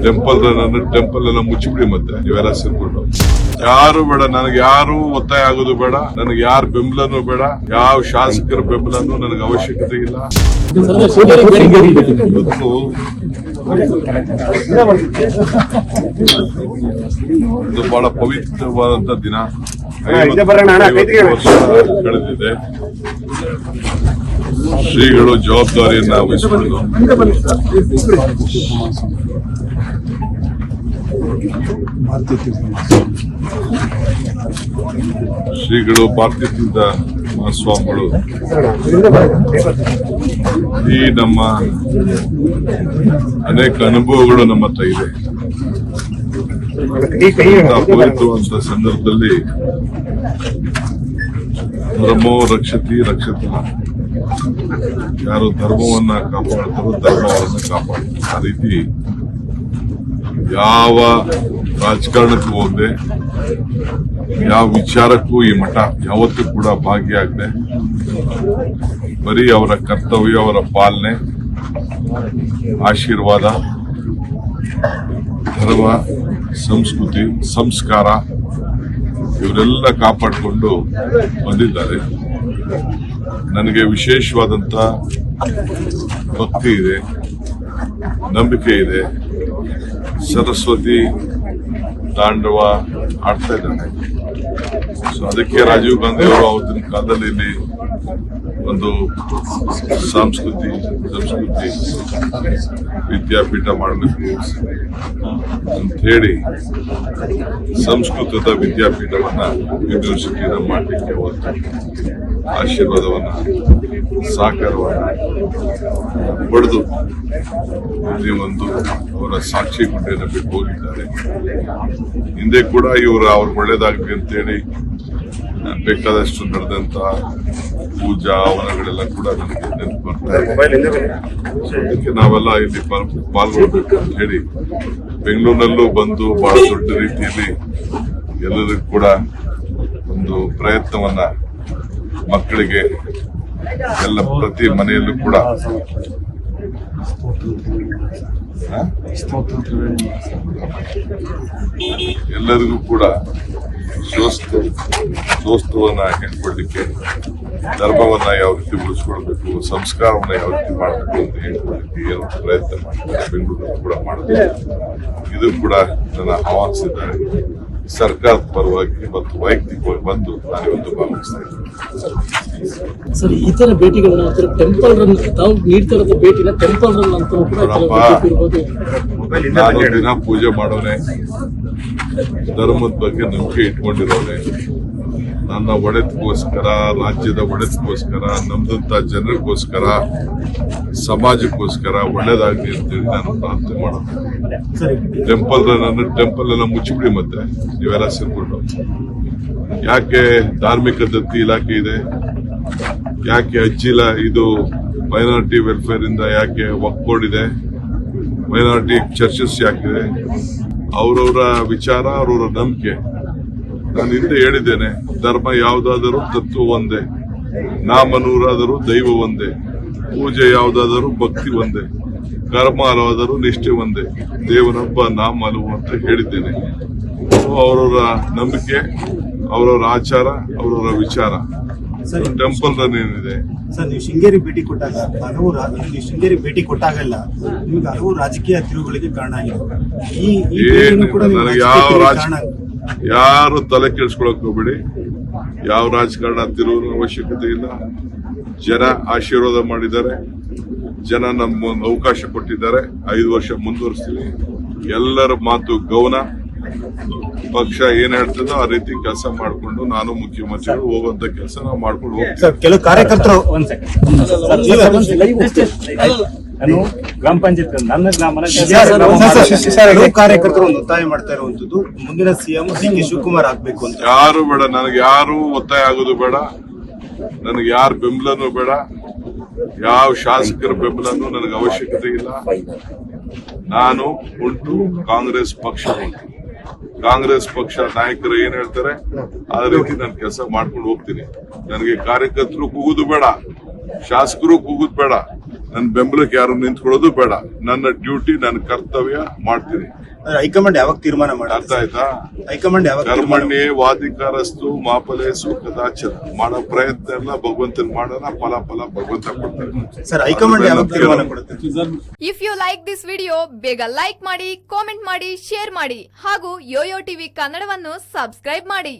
Temple ಎಲ್ಲ ಮುಚ್ಚಿಬಿಡಿ. ಮತ್ತೆ ನೀವೆಲ್ಲ ಸೇರ್ಕೊಂಡು ಯಾರು ಬೇಡ, ನನಗೆ ಯಾರು ಒತ್ತಾಯ ಆಗೋದು ಬೇಡ, ನನಗೆ ಯಾರ ಬೆಂಬಲನೂ ಬೇಡ, ಯಾವ ಶಾಸಕರ ಬೆಂಬಲನೂ ನನಗೆ ಅವಶ್ಯಕತೆ ಇಲ್ಲ. ಇದು ಬಹಳ ಪವಿತ್ರವಾದಂತ ದಿನ. 50 ವರ್ಷ ಕಳೆದಿದೆ. ಶ್ರೀಗಳು ಜವಾಬ್ದಾರಿಯನ್ನ ವಹಿಸಿಕೊಂಡು ಶ್ರೀಗಳು ಭಾರತೀಯ ತೀರ್ಥ ಮಹಾಸ್ವಾಮಿಗಳು ಈ ನಮ್ಮ ಅನೇಕ ಅನುಭವಗಳು ನಮ್ಮ ಹತ್ರ ಇದೆ. ಪವಿತ್ರವಾದ ಸಂದರ್ಭದಲ್ಲಿ ಧರ್ಮೋ ರಕ್ಷತಿ ರಕ್ಷತ, ಯಾರು ಧರ್ಮವನ್ನ ಕಾಪಾಡ್ತಾರೋ ಧರ್ಮವನ್ನ ಕಾಪಾಡ್ತಾರೆ. ಆ ರೀತಿ ಯಾವ ರಾಜಕಾರಣಕ್ಕೂ ಹೋಗದೆ, ಯಾವ ವಿಚಾರಕ್ಕೂ ಈ ಮಠ ಯಾವತ್ತೂ ಕೂಡ ಭಾಗಿಯಾಗದೆ, ಬರೀ ಅವರ ಕರ್ತವ್ಯ, ಅವರ ಪಾಲನೆ, ಆಶೀರ್ವಾದ, ಧರ್ಮ, ಸಂಸ್ಕೃತಿ, ಸಂಸ್ಕಾರ ಇವರೆಲ್ಲ ಕಾಪಾಡಿಕೊಂಡು ಬಂದಿದ್ದಾರೆ. ನನಗೆ ವಿಶೇಷವಾದಂತ ಭಕ್ತಿ ಇದೆ, ನಂಬಿಕೆ ಇದೆ. ಸರಸ್ವತಿ ತಾಂಡವ ಆಡ್ತಾ ಇದ್ದಾನೆ. ಸೊ ಅದಕ್ಕೆ ರಾಜೀವ್ ಗಾಂಧಿ ಅವರು ಅವತ್ತಿನ ಕಾಲದಲ್ಲಿ ಇಲ್ಲಿ ಒಂದು ಸಂಸ್ಕೃತಿ ವಿದ್ಯಾಪೀಠ ಮಾಡಬೇಕು ಅಂತ ಹೇಳಿ ಸಂಸ್ಕೃತದ ವಿದ್ಯಾಪೀಠವನ್ನ ಯೂನಿವರ್ಸಿಟಿನ ಮಾಡಲಿಕ್ಕೆ ಅವತ್ತು ಆಶೀರ್ವಾದವನ್ನ, ಸಹಕಾರವನ್ನ ಪಡೆದು ಇಲ್ಲಿ ಒಂದು ಅವರ ಸಾಕ್ಷಿ ಗುಡ್ಡೆಯನ್ನು ಬಿಟ್ಟು ಹೋಗಿದ್ದಾರೆ. ಹಿಂದೆ ಕೂಡ ಇವರು ಅವ್ರಿಗೆ ಒಳ್ಳೇದಾಗಲಿ ಅಂತೇಳಿ ಬೇಕಾದಷ್ಟು ನಡೆದಂತ ಪೂಜಾ ಹವನಗಳೆಲ್ಲ ಕೂಡ ನನಗೆ ನೆನಪು ಬರ್ತಾ ಇದೆ. ಅದಕ್ಕೆ ನಾವೆಲ್ಲ ಇಲ್ಲಿ ಪಾಲ್ಗೊಳ್ಬೇಕು ಅಂತ ಹೇಳಿ ಬೆಂಗಳೂರಿನಲ್ಲೂ ಬಂದು ಬಹಳ ದೊಡ್ಡ ರೀತಿಯಲ್ಲಿ ಎಲ್ಲರಿಗೂ ಕೂಡ ಒಂದು ಪ್ರಯತ್ನವನ್ನ, ಮಕ್ಕಳಿಗೆ ಎಲ್ಲ ಪ್ರತಿ ಮನೆಯಲ್ಲೂ ಕೂಡ ಎಲ್ಲರಿಗೂ ಕೂಡ ದೋಸ್ತವನ್ನ ಹೇಳ್ಕೊಡ್ಲಿಕ್ಕೆ, ಧರ್ಮವನ್ನ ಯಾವ ರೀತಿ ಉಳಿಸ್ಕೊಳ್ಬೇಕು, ಸಂಸ್ಕಾರವನ್ನ ಯಾವ ರೀತಿ ಮಾಡಬೇಕು ಅಂತ ಹೇಳ್ಕೊಡ್ಲಿಕ್ಕೆ ಏನು ಪ್ರಯತ್ನ ಮಾಡ್ತಾರೆ. ಬೆಂಗಳೂರಲ್ಲಿ ಕೂಡ ಮಾಡಿದ್ರೆ ಇದು ಕೂಡ ನನ್ನ ಆಹ್ವಾನಿಸಿದ್ದಾರೆ. ಸರ್ಕಾರದ ಪರವಾಗಿ ಮತ್ತು ವೈಯಕ್ತಿಕವಾಗಿ ಬಂದು ನಾನಿವತ್ತು ಭಾಗವಹಿಸ್ತಾ ಇದ್ದೀನಿ. ಸರ್, ಈ ತರ ಭೇಟಿಗಳ ಟೆಂಪಲ್ ರನ್ ತಾವು ನೀಡ್ತಾ ಇರೋದು ಭೇಟಿನ ಟೆಂಪಲ್ ರನ್ ಅಂತ ನಾನು ದಿನ ಪೂಜೆ ಮಾಡೋನೆ, ಧರ್ಮದ ಬಗ್ಗೆ ನಂಬಿಕೆ ಇಟ್ಕೊಂಡಿರೋನೆ, ನನ್ನ ಒಡೆತಕ್ಕೋಸ್ಕರ, ರಾಜ್ಯದ ಒಡೆತಕ್ಕೋಸ್ಕರ, ನಮ್ದಂತ ಜನರಿಗೋಸ್ಕರ, ಸಮಾಜಕ್ಕೋಸ್ಕರ ಒಳ್ಳೇದಾಗ್ಲಿ ಅಂತೇಳಿ ನಾನು ಪ್ರಾರ್ಥನೆ ಮಾಡೋದು. ಟೆಂಪಲ್ ಎಲ್ಲ ಮುಚ್ಚಿಬಿಡಿ. ಮತ್ತೆ ನೀವೆಲ್ಲ ಸೇರ್ಕೊಂಡು ಯಾಕೆ ಧಾರ್ಮಿಕ ದತ್ತಿ ಇಲಾಖೆ ಇದೆ, ಯಾಕೆ ಹಚ್ಚಿಲ್ಲ, ಇದು ಮೈನಾರಿಟಿ ವೆಲ್ಫೇರ್ ಇಂದ ಯಾಕೆ ವಕ್ಫ್ ಬೋರ್ಡ್ ಇದೆ, ಮೈನಾರಿಟಿ ಚರ್ಚಸ್ ಯಾಕಿದೆ, ಅವರವರ ವಿಚಾರ, ಅವರವರ ನಂಬಿಕೆ. ನಾನು ಹಿಂದೆ ಹೇಳಿದ್ದೇನೆ, ಧರ್ಮ ಯಾವುದಾದರೂ ತತ್ವ ಒಂದೇ, ನಾಮನೂರಾದರೂ ದೈವ ಒಂದೇ, ಪೂಜೆ ಯಾವುದಾದರೂ ಭಕ್ತಿ ಒಂದೇ, ಕರ್ಮ ಹಲವಾದರೂ ನಿಷ್ಠೆ ಒಂದೇ, ದೇವನೊಬ್ಬ ನಾಮ ಹಲವು ಅಂತ ಹೇಳಿದ್ದೇನೆ. ಅವರವರ ನಂಬಿಕೆ, ಅವರವರ ಆಚಾರ, ಅವರವರ ವಿಚಾರ. ಟೆಂಪಲ್ ರನ್ ಏನಿದೆ ಸರ್, ನೀವು ಶೃಂಗೇರಿ ಭೇಟಿ ಕೊಟ್ಟಾಗಲ್ಲ ನಿಮ್ಗೆ ಹಲವು ರಾಜಕೀಯ ತಿರುವುಗಳಿಗೆ ಕಾರಣ ಆಗಿದೆ. ನನಗೆ ಯಾರು ತಲೆ ಕೆಡಿಸ್ಕೊಳಕ್ ಹೋಗ್ಬೇಡಿ. ಯಾವ ರಾಜಕಾರಣ ತಿರುವು ಅವಶ್ಯಕತೆ ಇಲ್ಲ. ಜನ ಆಶೀರ್ವಾದ ಮಾಡಿದ್ದಾರೆ, ಜನ ನಮ್ಗೊಂದು ಅವಕಾಶ ಕೊಟ್ಟಿದ್ದಾರೆ. 5 ವರ್ಷ ಮುಂದುವರಿಸ್ತೀವಿ. ಎಲ್ಲರ ಮಾತು ಗೌನ. ಪಕ್ಷ ಏನ್ ಹೇಳ್ತದೋ ಆ ರೀತಿ ಕೆಲಸ ಮಾಡ್ಕೊಂಡು ನಾನು ಮುಖ್ಯಮಂತ್ರಿಗಳು ಹೋಗುವಂತ ಕೆಲಸ ನಾವು ಮಾಡ್ಕೊಂಡು ಹೋಗ್ತೀವಿ. ಕೆಲವು ಕಾರ್ಯಕರ್ತರು ಗ್ರಾಮ ಪಂಚಾಯತ್ ಕಾರ್ಯಕರ್ತರು ಒಂದು ಒತ್ತಾಯ ಮಾಡ್ತಾ ಇರುವಂತದ್ದು ಮುಂದಿನ ಸಿಎಂ ಡಿ.ಕೆ. ಶಿವಕುಮಾರ್ ಆಗ್ಬೇಕು ಅಂತ. ಯಾರು ಬೇಡ, ನನಗೆ ಯಾರು ಒತ್ತಾಯ ಆಗೋದು ಬೇಡ, ನನಗೆ ಯಾರ ಬೆಂಬಲನೂ ಬೇಡ, ಯಾವ ಶಾಸಕರ ಬೆಂಬಲನೂ ನನಗೆ ಅವಶ್ಯಕತೆ ಇಲ್ಲ. ನಾನು ಉಂಟು, ಕಾಂಗ್ರೆಸ್ ಪಕ್ಷ ಉಂಟು. ಕಾಂಗ್ರೆಸ್ ಪಕ್ಷ ನಾಯಕರು ಏನ್ ಹೇಳ್ತಾರೆ ಆ ರೀತಿ ನಾನು ಕೆಲಸ ಮಾಡ್ಕೊಂಡು ಹೋಗ್ತೀನಿ. ನನಗೆ ಕಾರ್ಯಕರ್ತರು ಕೂಗುದು ಬೇಡ, ಶಾಸಕರು ಕೂಗುದು ಬೇಡ, ನನ್ನ ಬೆಂಬಲಕ್ಕೆ ಯಾರು ನಿಂತ್ಕೊಳ್ಳೋದು ಬೇಡ. ನನ್ನ ಡ್ಯೂಟಿ, ನನ್ನ ಕರ್ತವ್ಯ ಮಾಡ್ತೀನಿ. ಹೈಕಮಾಂಡ್ ಯಾವಾಗ ತೀರ್ಮಾನ ಮಾಡಿ? ಅರ್ಥ ಆಯ್ತಾ? ಹೈಕಮಾಂಡ್ ಯಾವಾಗ ಕರ್ಮಣ್ಣಿ ವಾದಿಕಾರಸ್ತು ಮಾಫಲೇಸು ಕದಾಚನ. ಮಾಡೋ ಪ್ರಯತ್ನ ಎಲ್ಲ ಭಗವಂತನ ಮಾಡೋಣ, ಫಲ ಭಗವಂತ ಕೊಡ್ತಾರೆ. ಸರ್, ಹೈಕಮಾಂಡ್ ಯಾವಾಗ ತೀರ್ಮಾನ ಕೊಡುತ್ತೆ? If you like this video ಬೇಗ ಲೈಕ್ ಮಾಡಿ, ಕಾಮೆಂಟ್ ಮಾಡಿ, ಶೇರ್ ಮಾಡಿ ಹಾಗೂ ಯೋಯೋ ಟಿವಿ ಕನ್ನಡವನ್ನು ಸಬ್ಸ್ಕ್ರೈಬ್ ಮಾಡಿ.